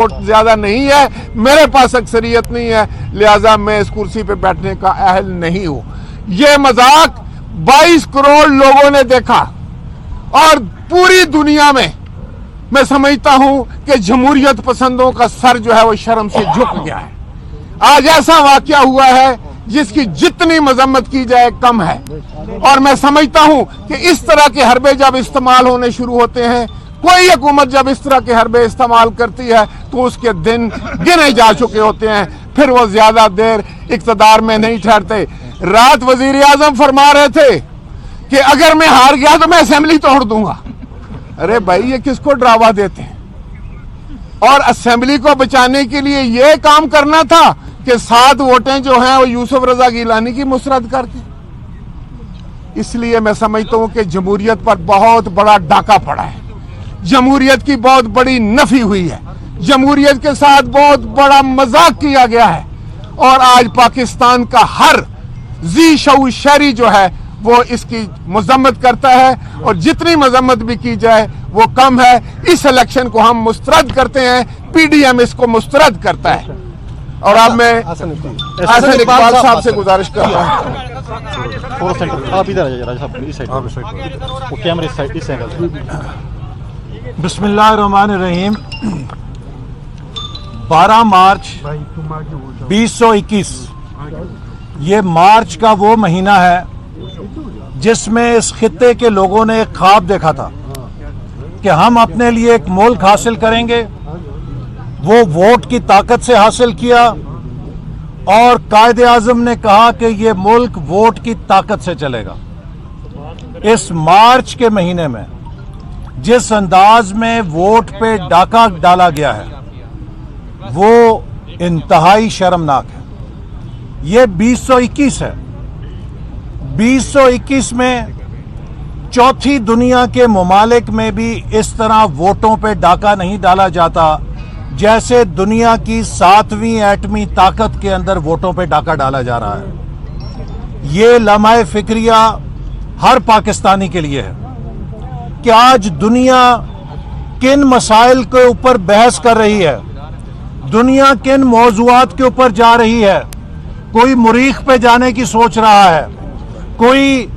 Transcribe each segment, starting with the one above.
Vote ज्यादा नहीं है, मेरे पास अक्सरियत नहीं है, लिहाजा मैं इस कुर्सी पे बैठने का अहल नहीं हूं। ये मजाक 22 करोड़ लोगों ने देखा और पूरी दुनिया में मैं समझता हूं कि जमहूरियत पसंदों का सर जो है वो शर्म से झुक गया है। आज ऐसा वाकया हुआ है जिसकी जितनी मजम्मत की जाए कम है, और मैं समझता हूं कि इस तरह के हरबे जब इस्तेमाल होने शुरू होते हैं, कोई हुकूमत जब इस तरह के हरबे इस्तेमाल करती है तो उसके दिन गिने जा चुके होते हैं, फिर वो ज्यादा देर इक्तदार में नहीं ठहरते। रात वजीर आजम फरमा रहे थे कि अगर मैं हार गया तो मैं असेंबली तोड़ दूंगा। अरे भाई, ये किसको डरावा देते हैं? और असेंबली को बचाने के लिए ये काम करना था कि 7 वोटें जो हैं वो यूसुफ रजा गिलानी की मुस्तरद करके। इसलिए मैं समझता हूं कि जमहूरियत पर बहुत बड़ा डाका पड़ा है, जमहूरियत की बहुत बड़ी नफी हुई है, जमहूरियत के साथ बहुत बड़ा मजाक किया गया है, और आज पाकिस्तान का हर जी शऊर शहरी जो है वो इसकी मजम्मत करता है, और जितनी मजम्मत भी की जाए वो कम है। इस इलेक्शन को हम मुस्तरद करते हैं, पीडीएम इसको मुस्तरद करता है। और अब मैं हसन इकबाल साहब से गुजारिश करता हूँ, आप इधर आइए राजा साहब, इस साइड वो कैमरे इस साइड। बिस्मिल्लाहिर्रहमानिर्रहीम। 12 मार्च 2021 ये मार्च का वो महीना है जिसमें इस खित्ते के लोगों ने एक ख्वाब देखा था कि हम अपने लिए एक मुल्क हासिल करेंगे। वो वोट की ताकत से हासिल किया, और कायदे आज़म ने कहा कि ये मुल्क वोट की ताकत से चलेगा। इस मार्च के महीने में जिस अंदाज में वोट पे डाका डाला गया है वो इंतहाई शर्मनाक है। ये 2021 है। 2021 में चौथी दुनिया के ममालिक में भी इस तरह वोटों पे डाका नहीं डाला जाता जैसे दुनिया की 7वीं एटमी ताकत के अंदर वोटों पे डाका डाला जा रहा है। ये लम्हा फिक्रिया हर पाकिस्तानी के लिए है कि आज दुनिया किन मसाइल के ऊपर बहस कर रही है, दुनिया किन मौजूआत के ऊपर जा रही है। कोई मुरीख पे जाने की सोच रहा है, कोई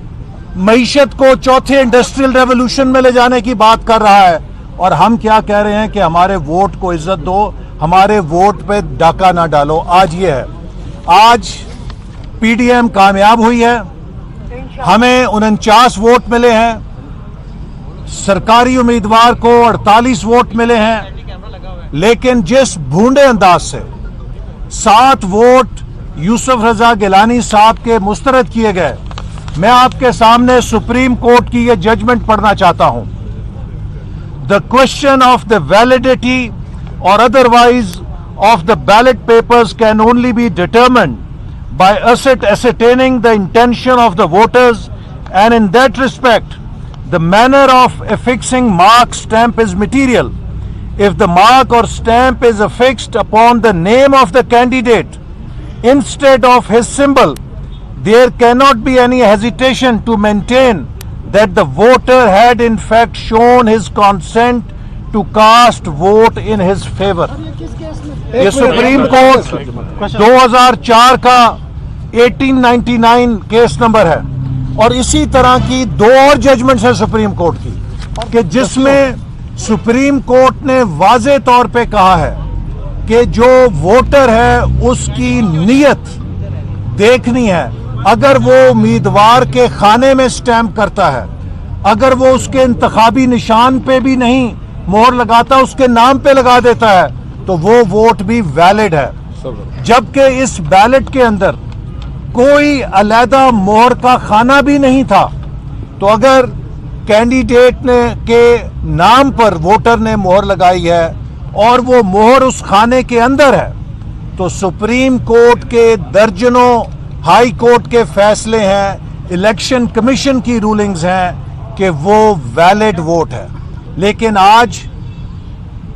मईशत को चौथे इंडस्ट्रियल रेवोल्यूशन में ले जाने की बात कर रहा है, और हम क्या कह रहे हैं कि हमारे वोट को इज्जत दो, हमारे वोट पे डाका ना डालो। आज ये है, आज पीडीएम कामयाब हुई है, हमें 49 वोट मिले हैं, सरकारी उम्मीदवार को 48 वोट मिले हैं, लेकिन जिस भूंडे अंदाज से 7 वोट यूसुफ रजा गिलानी साहब के मुस्तरद किए गए, मैं आपके सामने सुप्रीम कोर्ट की यह जजमेंट पढ़ना चाहता हूं। The question of the validity or otherwise of the ballot papers can only be determined by ascertaining the intention of the voters, and in that respect, the manner of affixing mark stamp is material. If the mark or stamp is affixed upon the name of the candidate instead of his symbol, there cannot be any hesitation to maintain that the voter had in fact shown his consent to cast vote in his favor. ये supreme court 2004 का 1899 case number है, और इसी तरह की 2 और judgements हैं supreme court की कि जिसमें सुप्रीम कोर्ट ने वाज़े तौर पे कहा है कि जो वोटर है उसकी नीयत देखनी है। अगर वो उम्मीदवार के खाने में स्टैंप करता है, अगर वो उसके इंतखाबी निशान पे भी नहीं मोहर लगाता, उसके नाम पे लगा देता है, तो वो वोट भी वैलिड है। जबकि इस बैलेट के अंदर कोई अलहदा मोहर का खाना भी नहीं था, तो अगर कैंडिडेट ने के नाम पर वोटर ने मोहर लगाई है और वो मोहर उस खाने के अंदर है, तो सुप्रीम कोर्ट के दर्जनों हाई कोर्ट के फैसले हैं, इलेक्शन कमीशन की रूलिंग्स हैं कि वो वैलिड वोट है। लेकिन आज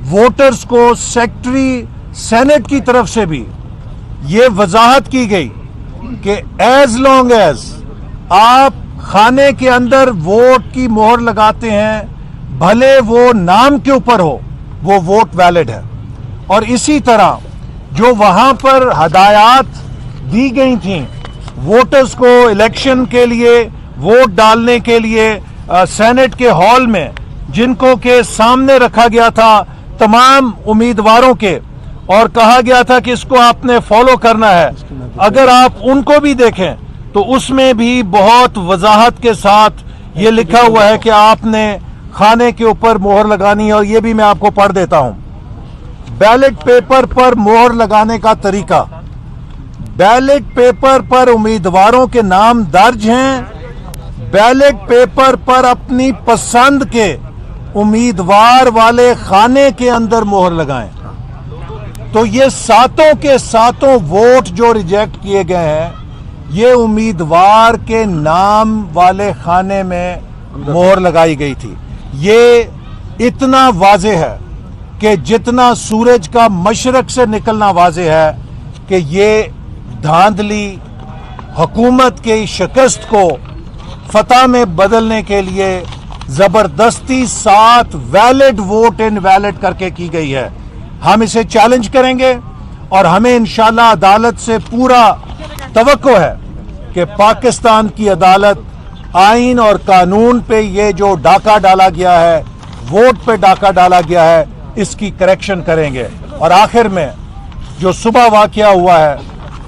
वोटर्स को सेक्रेटरी सेनेट की तरफ से भी ये वजाहत की गई कि एज लॉन्ग एज आप खाने के अंदर वोट की मोहर लगाते हैं, भले वो नाम के ऊपर हो, वो वोट वैलिड है। اور اسی طرح جو وہاں پر ہدایات دی گئی تھیں ووٹرز کو الیکشن کے لیے ووٹ ڈالنے کے لیے سینٹ کے ہال میں، جن کو کہ سامنے رکھا گیا تھا تمام امیدواروں کے اور کہا گیا تھا کہ اس کو آپ نے فالو کرنا ہے، اگر آپ ان کو بھی دیکھیں تو اس میں بھی بہت وضاحت کے ساتھ یہ لکھا ہوا ہے کہ آپ نے کھانے کے اوپر مہر لگانی ہے، اور یہ بھی میں آپ کو پڑھ دیتا ہوں۔ بیلٹ پیپر پر مہر لگانے کا طریقہ، بیلٹ پیپر پر امیدواروں کے نام درج ہیں، بیلٹ پیپر پر اپنی پسند کے امیدوار والے خانے کے اندر مہر لگائیں۔ تو یہ ساتوں کے ساتوں ووٹ جو ریجیکٹ کیے گئے ہیں یہ امیدوار کے نام والے خانے میں مہر لگائی گئی تھی۔ یہ اتنا واضح ہے کہ جتنا سورج کا مشرق سے نکلنا واضح ہے کہ یہ دھاندلی حکومت کی شکست کو فتح میں بدلنے کے لیے زبردستی 7 ویلڈ ووٹ انویلڈ کر کے کی گئی ہے۔ ہم اسے چیلنج کریں گے اور ہمیں انشاءاللہ عدالت سے پورا توقع ہے کہ پاکستان کی عدالت آئین اور قانون پہ یہ جو ڈاکہ ڈالا گیا ہے، ووٹ پہ ڈاکہ ڈالا گیا ہے، اس کی کریکشن کریں گے۔ اور آخر میں جو صبح واقعہ ہوا ہے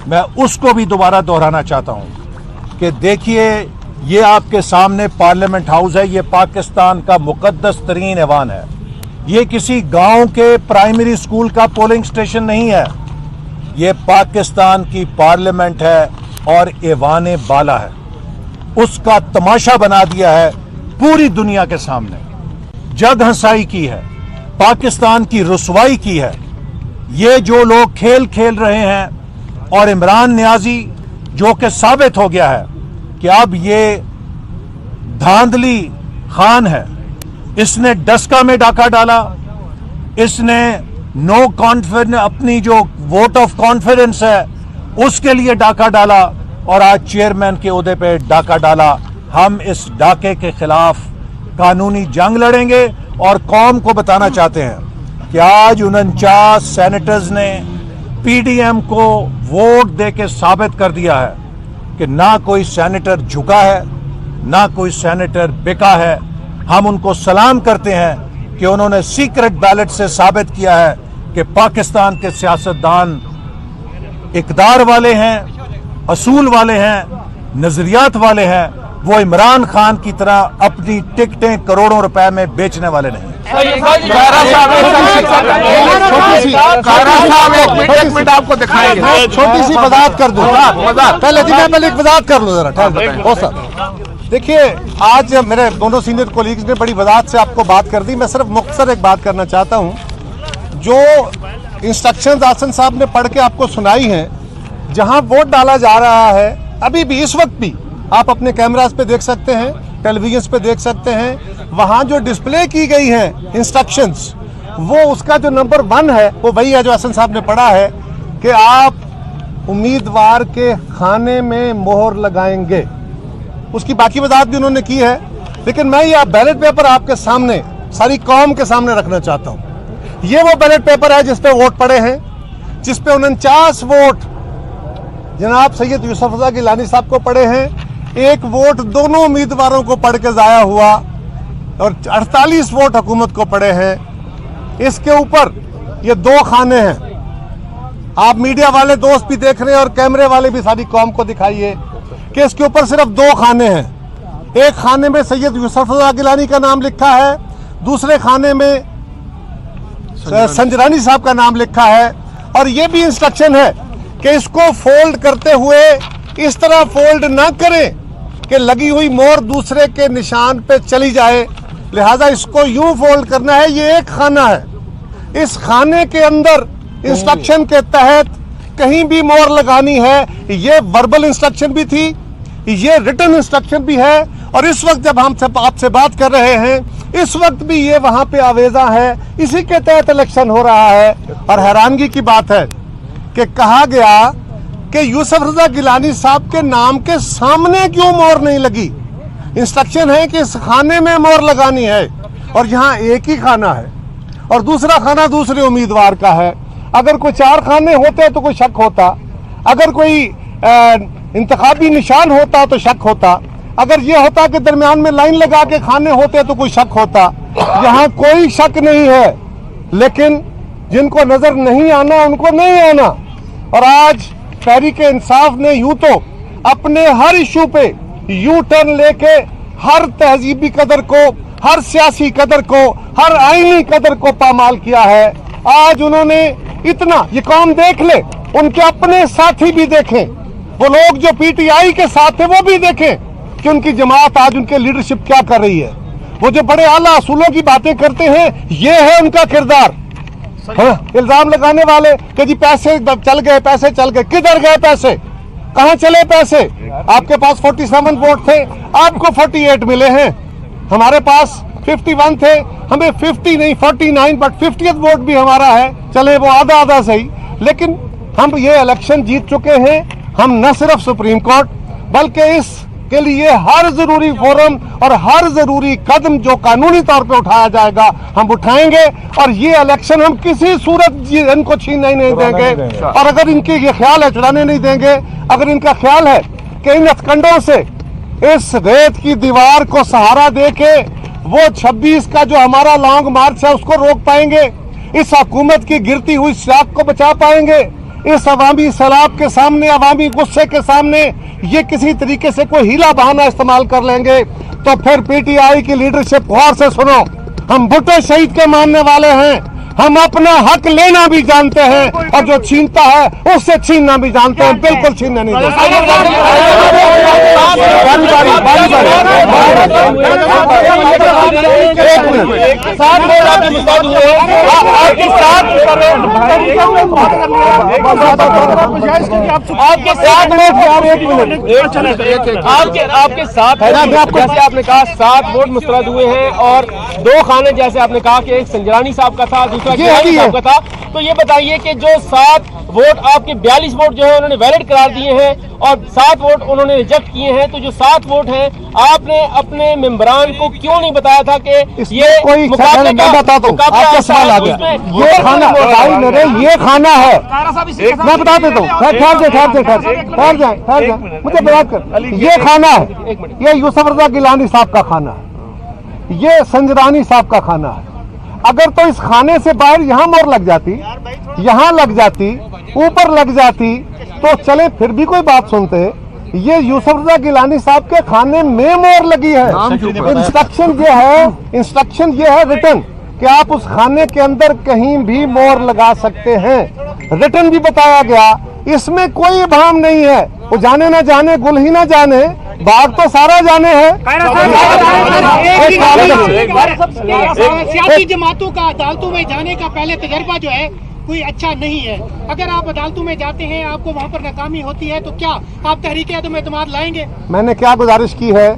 میں اس کو بھی دوبارہ دہرانا چاہتا ہوں کہ دیکھیے یہ آپ کے سامنے پارلیمنٹ ہاؤس ہے، یہ پاکستان کا مقدس ترین ایوان ہے، یہ کسی گاؤں کے پرائمری سکول کا پولنگ سٹیشن نہیں ہے، یہ پاکستان کی پارلیمنٹ ہے اور ایوان بالا ہے۔ اس کا تماشا بنا دیا ہے پوری دنیا کے سامنے، جگ ہنسائی کی ہے، پاکستان کی رسوائی کی ہے۔ یہ جو لوگ کھیل کھیل رہے ہیں اور عمران نیازی جو کہ ثابت ہو گیا ہے کہ اب یہ دھاندلی خان ہے، اس نے ڈسکا میں ڈاکہ ڈالا، اس نے نو کانفیڈنس اپنی جو ووٹ آف کانفیڈنس ہے اس کے لیے ڈاکہ ڈالا اور آج چیئرمین کے عہدے پہ ڈاکہ ڈالا۔ ہم اس ڈاکے کے خلاف قانونی جنگ لڑیں گے اور قوم کو بتانا چاہتے ہیں کہ آج 49 سینیٹرز نے پی ڈی ایم کو ووٹ دے کے ثابت کر دیا ہے کہ نہ کوئی سینیٹر جھکا ہے نہ کوئی سینیٹر بکا ہے۔ ہم ان کو سلام کرتے ہیں کہ انہوں نے سیکرٹ بیلٹ سے ثابت کیا ہے کہ پاکستان کے سیاستدان اقدار والے ہیں، اصول والے ہیں، نظریات والے ہیں، وہ عمران خان کی طرح اپنی ٹکٹیں کروڑوں روپے میں بیچنے والے نہیں۔ ایک منٹ آپ کو دکھائیں گے، چھوٹی سی وضاحت کر دوں، پہلے ایک وضاحت کر لوں ذرا۔ دیکھیے آج میرے دونوں سینئر کولیگز نے بڑی وضاحت سے آپ کو بات کر دی، میں صرف مختصر ایک بات کرنا چاہتا ہوں۔ جو انسٹرکشنز آسن صاحب نے پڑھ کے آپ کو سنائی ہیں، جہاں ووٹ ڈالا جا رہا ہے ابھی بھی اس وقت بھی آپ اپنے کیمراز پہ دیکھ سکتے ہیں، ٹیلی ویژنز پہ دیکھ سکتے ہیں، وہاں جو ڈسپلے کی گئی ہیں انسٹرکشنز، وہ اس کا جو نمبر 1 ہے وہ وہی ہے جو حسن صاحب نے پڑھا ہے کہ آپ امیدوار کے خانے میں مہر لگائیں گے۔ اس کی باقی وضاحت بھی انہوں نے کی ہے، لیکن میں یہ بیلٹ پیپر آپ کے سامنے ساری قوم کے سامنے رکھنا چاہتا ہوں۔ یہ وہ بیلٹ پیپر ہے جس پہ ووٹ پڑے ہیں، جس پہ 49 ووٹ جناب سید یوسف رضا گیلانی صاحب کو پڑے ہیں، 1 ووٹ دونوں امیدواروں کو پڑھ کے ضائع ہوا اور 48 ووٹ حکومت کو پڑے ہیں۔ اس کے اوپر یہ 2 خانے ہیں، آپ میڈیا والے دوست بھی دیکھ رہے ہیں اور کیمرے والے بھی ساری قوم کو دکھائیے کہ اس کے اوپر صرف 2 خانے ہیں۔ ایک خانے میں سید یوسف رضا گیلانی کا نام لکھا ہے، دوسرے خانے میں سنجرانی صاحب کا نام لکھا ہے، اور یہ بھی انسٹرکشن ہے کہ اس کو فولڈ کرتے ہوئے اس طرح فولڈ نہ کریں کہ لگی ہوئی مہر دوسرے کے نشان پہ چلی جائے، لہذا اس کو یوں فولڈ کرنا ہے۔ یہ ایک خانہ ہے، اس خانے کے اندر انسٹرکشن کے تحت کہیں بھی مہر لگانی ہے۔ یہ وربل انسٹرکشن بھی تھی، یہ ریٹن انسٹرکشن بھی ہے، اور اس وقت جب ہم آپ سے بات کر رہے ہیں اس وقت بھی یہ وہاں پہ آویزہ ہے، اسی کے تحت الیکشن ہو رہا ہے۔ اور حیرانگی کی بات ہے کہ کہا گیا کہ یوسف رضا گیلانی صاحب کے نام کے سامنے کیوں مہر نہیں لگی؟ انسٹرکشن ہے کہ اس خانے میں مہر لگانی ہے، اور یہاں ایک ہی خانہ ہے اور دوسرا خانہ دوسرے امیدوار کا ہے۔ अगर कोई 4 खाने होते तो कोई शक होता, अगर कोई इंतखाबी निशान होता तो शक होता, अगर ये होता कि दरमियान में लाइन लगा के खाने होते तो कोई शक होता। यहाँ कोई शक नहीं है, लेकिन जिनको नजर नहीं आना उनको नहीं आना। और आज तहरीक इंसाफ ने यूं तो अपने हर इशू पे यू टर्न लेके हर तहजीबी कदर को, हर सियासी कदर को, हर आईनी कदर को पामाल किया है। आज उन्होंने इतना, ये कौम देख ले, उनके अपने साथी भी देखें, वो लोग जो पीटीआई के साथ थे वो भी देखें कि उनकी जमात आज उनके लीडरशिप क्या कर रही है। वो जो बड़े आला असूलों की बातें करते हैं, ये है उनका किरदार। हाँ, इल्जाम लगाने वाले कि जी पैसे चल गए, पैसे चल गए, किधर गए पैसे, कहां चले पैसे? आपके पास 47 वोट थे, आपको 48 मिले हैं, हमारे पास 51 थे, हमें 50 नहीं 49 बट 50th वोट भी हमारा है। चले वो आधा आधा सही, लेकिन हम ये इलेक्शन जीत चुके हैं। हम न सिर्फ सुप्रीम कोर्ट बल्कि इसके लिए हर जरूरी फोरम और हर जरूरी कदम जो कानूनी तौर पे उठाया जाएगा हम उठाएंगे, और ये इलेक्शन हम किसी सूरत इनको छीनने नहीं देंगे। और अगर इनके ये ख्याल है चुराने नहीं देंगे, अगर इनका ख्याल है कि इन हथकंडों से इस रेत की दीवार को सहारा देके वो 26 का जो हमारा लॉन्ग मार्च है उसको रोक पाएंगे, इस हुकूमत की गिरती हुई साख को बचा पाएंगे, इस अवामी सैलाब के सामने, अवामी गुस्से के सामने ये किसी तरीके से कोई हीला बहाना इस्तेमाल कर लेंगे, तो फिर पीटीआई की लीडरशिप गौर से सुनो, हम भुट्टो शहीद के मानने वाले हैं, हम अपना हक लेना भी जानते हैं और जो छीनता है उससे छीनना भी जानते हैं, बिल्कुल छीनने नहीं देंगे। आपके साथ जैसे आपने कहा 7 वोट मुस्तरद हुए हैं और 2 खाने जैसे आपने कहा कि एक संजरानी साहब का था, दूसरा गिलानी साहब का था। तो ये बताइए कि जो 7 वोट आपके 42 वोट जो है उन्होंने वैलिड करार दिए हैं और 7 वोट उन्होंने रिजेक्ट किए हैं, तो जो 7 वोट हैं आपने अपने मेंबरान को क्यों नहीं बताया था कि ये कोई मुकाबले का आपका सवाल आ गया। ये खाना मेरे ये खाना है, मैं बता देता हूँ, ठहर जाए, मुझे बात कर। ये खाना है, ये यूसुफ रजा गिलानी साहब का खाना है, ये संजरानी साहब का खाना है। अगर तो इस खाने से बाहर यहाँ मोहर लग जाती, यहाँ लग जाती, ऊपर लग जाती, तो चले फिर भी कोई बात सुनते। ये यूसुफ रजा गिलानी साहब के खाने में मोहर लगी है। इंस्ट्रक्शन ये है रिटन कि आप उस खाने के अंदर कहीं भी मोहर लगा सकते हैं, रिटन भी बताया गया, इसमें कोई इबाहम नहीं है। वो जाने ना जाने, गुल ही ना जाने, बाग तो सारा जाने है। सियासी जमातों का अदालतों में जाने का पहले तजर्बा जो है कोई अच्छा नहीं है। अगर आप अदालतों में जाते हैं, आपको वहाँ पर नाकामी होती है, तो क्या आप तहरीक अदम एतमाद लाएंगे? मैंने क्या गुजारिश की है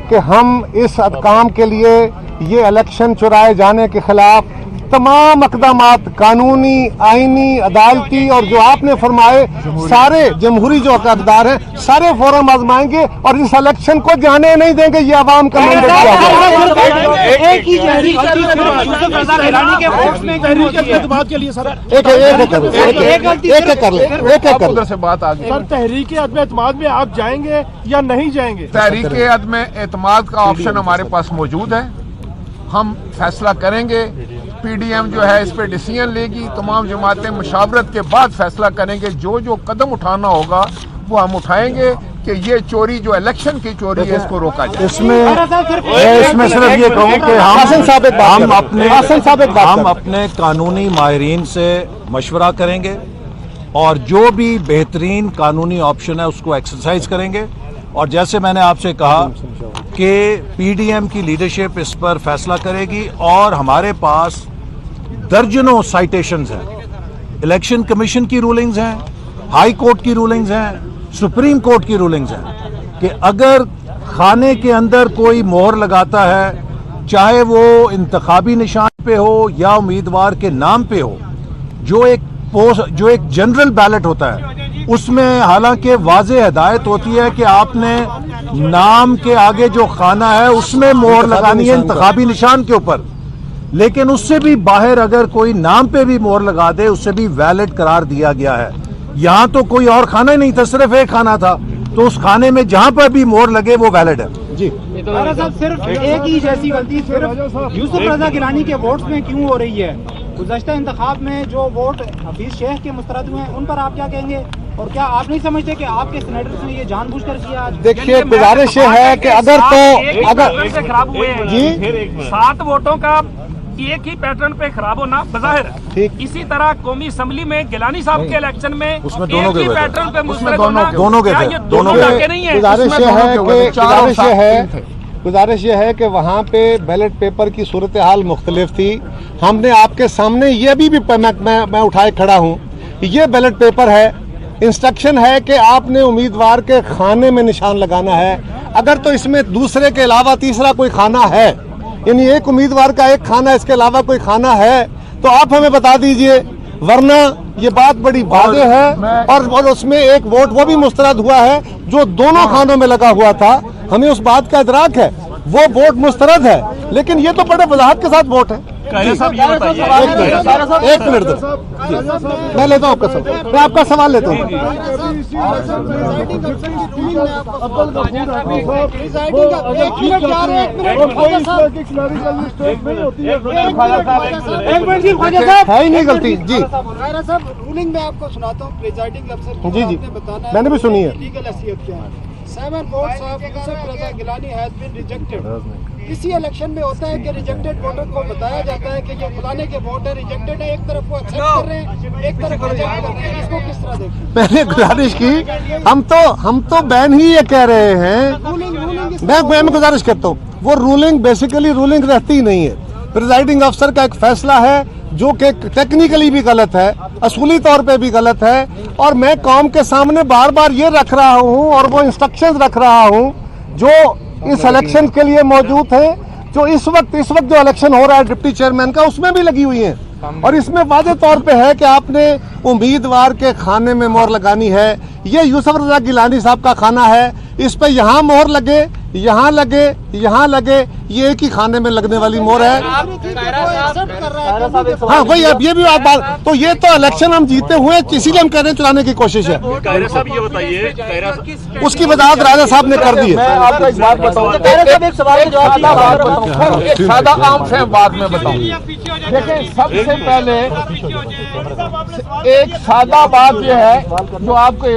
कि हम इस काम के लिए ये इलेक्शन चुराए जाने के खिलाफ तमाम इक़दामात कानूनी, आईनी, अदालती और जो आपने फरमाए सारे जमहूरी जो अक़दार हैं सारे फोरम आजमाएंगे और इस इलेक्शन को जाने नहीं देंगे। ये आवाम का मैंडेट से बात आ गई। सर, तहरीक अदम एतमाद में आप जाएंगे या नहीं जाएंगे? तहरीक अदम एतमाद का ऑप्शन हमारे पास मौजूद है, हम फैसला करेंगे। पीडीएम जो है इस पे डिसीजन लेगी, तमाम जमातें मशावरत के बाद फैसला करेंगे। जो जो कदम उठाना होगा वो हम उठाएंगे कि ये चोरी जो इलेक्शन की चोरी है इसको रोका जाए। इसमें सिर्फ ये कहूँ कि हम अपने कानूनी माहिरीन से मशवरा करेंगे और जो भी बेहतरीन कानूनी ऑप्शन है उसको एक्सरसाइज करेंगे। और जैसे मैंने आपसे कहा कि पीडीएम की लीडरशिप इस पर फैसला करेगी और हमारे पास दर्जनों साइटेशंस हैं, इलेक्शन कमीशन की रूलिंग्स हैं, हाई कोर्ट की रूलिंग्स हैं, सुप्रीम कोर्ट की रूलिंग्स हैं कि अगर खाने के अंदर कोई मोहर लगाता है, चाहे वो इंतखाबी निशान पे हो या उम्मीदवार के नाम पे हो, जो एक जनरल बैलेट होता है उसमें हालांकि वाज़ेह हिदायत होती है कि आपने नाम के आगे जो खाना है उसमें मोहर लगानी है इंतखाबी निशान के ऊपर, लेकिन उससे भी बाहर अगर कोई नाम पे भी मोहर लगा दे उससे भी वैलिड करार दिया गया है। यहाँ तो कोई और खाना ही नहीं था, सिर्फ एक खाना था, तो उस खाने में जहां पर भी मोहर लगे वो वैलिड है। जी साहब, सिर्फ एक ही जैसी गलती सिर्फ यूसुफ रजा गिलानी के वोट्स में क्यों हो रही है? गुज़श्ता इंतखाब में जो वोट हफीज शेख के मुस्तरद हुए हैं उन पर आप क्या कहेंगे? और क्या आप नहीं समझते कि आपके सेनेटर्स ने ये जानबूझकर किया? देखिए, गुजारिश ये है कि अगर खराब हुए हैं जी 7 वोटों का एक ही पैटर्न पे खराब होना बज़ाहिर है। इसी तरह कौमी असम्बली में गिलानी साहब के इलेक्शन में उसमें दोनों एक ही के पैटर्न पे मुस्तरद होना, दोनों के क्या थे, ये दोनों के नहीं है? गुजारिश ये है कि वहाँ पे बैलेट पेपर की सूरत हाल मुख्तलिफ थी। हमने आपके सामने ये भी मैं उठाए खड़ा हूँ, ये बैलेट पेपर है, इंस्ट्रक्शन है कि आपने उम्मीदवार के खाने में निशान लगाना है। अगर तो इसमें दूसरे के अलावा तीसरा कोई खाना है, यानी एक उम्मीदवार का एक खाना, इसके अलावा कोई खाना है, तो आप हमें बता दीजिए, वरना ये बात बड़ी वाज़ेह है। और उसमें एक वोट वो भी मुस्तरद हुआ है जो दोनों खानों में लगा हुआ था, हमें उस बात का इदराक है, वो वोट मुस्तरद है, लेकिन ये तो बड़े वजाहत के साथ वोट है। एक मिनट दो, मैं लेता हूँ आपका सवाल, मैं आपका सवाल लेता हूँ। है ही नहीं गलती जी। रूलिंग में आपको सुनाता हूँ, प्रिजाइडिंग अफसर जी जी, मैंने भी सुनी है। लीगल हैसियत क्या है? 7 votes of Yusuf Raza Gilani has been rejected। इसी इलेक्शन में होता है कि रिजेक्टेड वोटर को बताया जाता है कि ये फलाने के वोट है, रिजेक्टेड है, एक तरफ वो एक्सेप्ट कर रहे हैं, एक तरफ रिजेक्ट कर रहे हैं, इसको किस तरह देखते? मैंने गुजारिश की, हम तो बैन ही ये कह रहे हैं। मैं गुजारिश करता हूँ, वो रूलिंग बेसिकली रूलिंग रहती ही नहीं है। प्रिजाइडिंग अफसर का एक फैसला है जो कि टेक्निकली भी गलत है, असूली तौर पे भी गलत है, और मैं कौम के सामने बार बार ये रख रहा हूँ और वो इंस्ट्रक्शंस रख रहा हूँ जो इस इलेक्शन के लिए मौजूद है, जो इस वक्त जो इलेक्शन हो रहा है डिप्टी चेयरमैन का, उसमें भी लगी हुई है। और इसमें वाज़ेह तौर पे है कि आपने उम्मीदवार के खाने में मोहर लगानी है। ये यूसुफ रजा गिलानी साहब का खाना है, इस पे यहाँ मोहर लगे, यहाँ लगे, यहाँ लगे, ये एक ही खाने में लगने वाली मोहर है। हाँ वही, अब ये भी बात, तो ये तो इलेक्शन हम जीते हुए, इसीलिए हम कह रहे हैं चुराने की कोशिश है। ये बताइए, उसकी वजाहत राजा साहब ने कर दी है। मैं आपको एक बात बताऊँ, सादा आम से बात में बताऊँ। देखिए, सबसे पहले एक सादा बात यह है जो आपको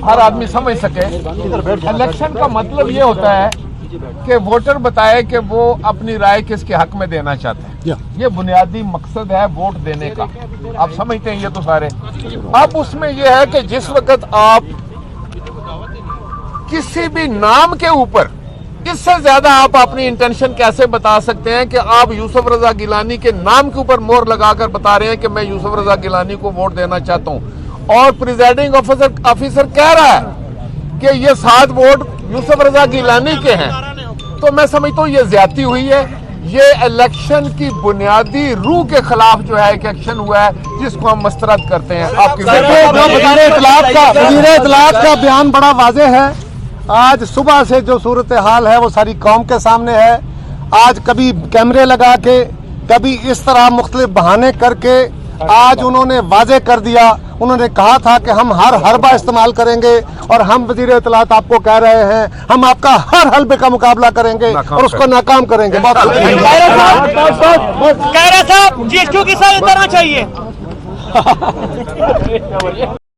हर आदमी समझ सके। इलेक्शन का मतलब ये होता है कि वोटर बताए कि वो अपनी राय किसके हक में देना चाहते हैं। ये बुनियादी मकसद है वोट देने का, आप समझते हैं ये तो सारे। अब उसमें ये है कि जिस वक्त आप किसी भी नाम के ऊपर, इससे ज्यादा आप अपनी इंटेंशन कैसे बता सकते हैं कि आप यूसुफ रजा गिलानी के नाम के ऊपर मोहर लगाकर बता रहे हैं कि मैं यूसुफ रजा गिलानी को वोट देना चाहता हूं, और प्रिजाइडिंग ऑफिसर कह रहा है कि ये 7 वोट यूसुफ रजा गिलानी के हैं, तो मैं समझता हूँ ये ज्यादती हुई है। ये इलेक्शन की बुनियादी रूह के खिलाफ जो है एक एक्शन हुआ है, जिसको हम मस्तरद करते हैं। आपकी वज़ीर इत्तलात का बयान बड़ा वाज़ेह है। आज सुबह से जो सूरत हाल है वो सारी कौम के सामने है। आज कभी कैमरे लगा के, कभी इस तरह मुख्तलिफ बहाने करके आज उन्होंने वाज़ेह कर दिया। उन्होंने कहा था कि हम हर हरबा इस्तेमाल करेंगे, और हम वज़ीर इत्तलात आपको कह रहे हैं हम आपका हर हलबे का मुकाबला करेंगे और उसको नाकाम करेंगे। बहुत साहब, GSQ की साथ उतरना चाहिए।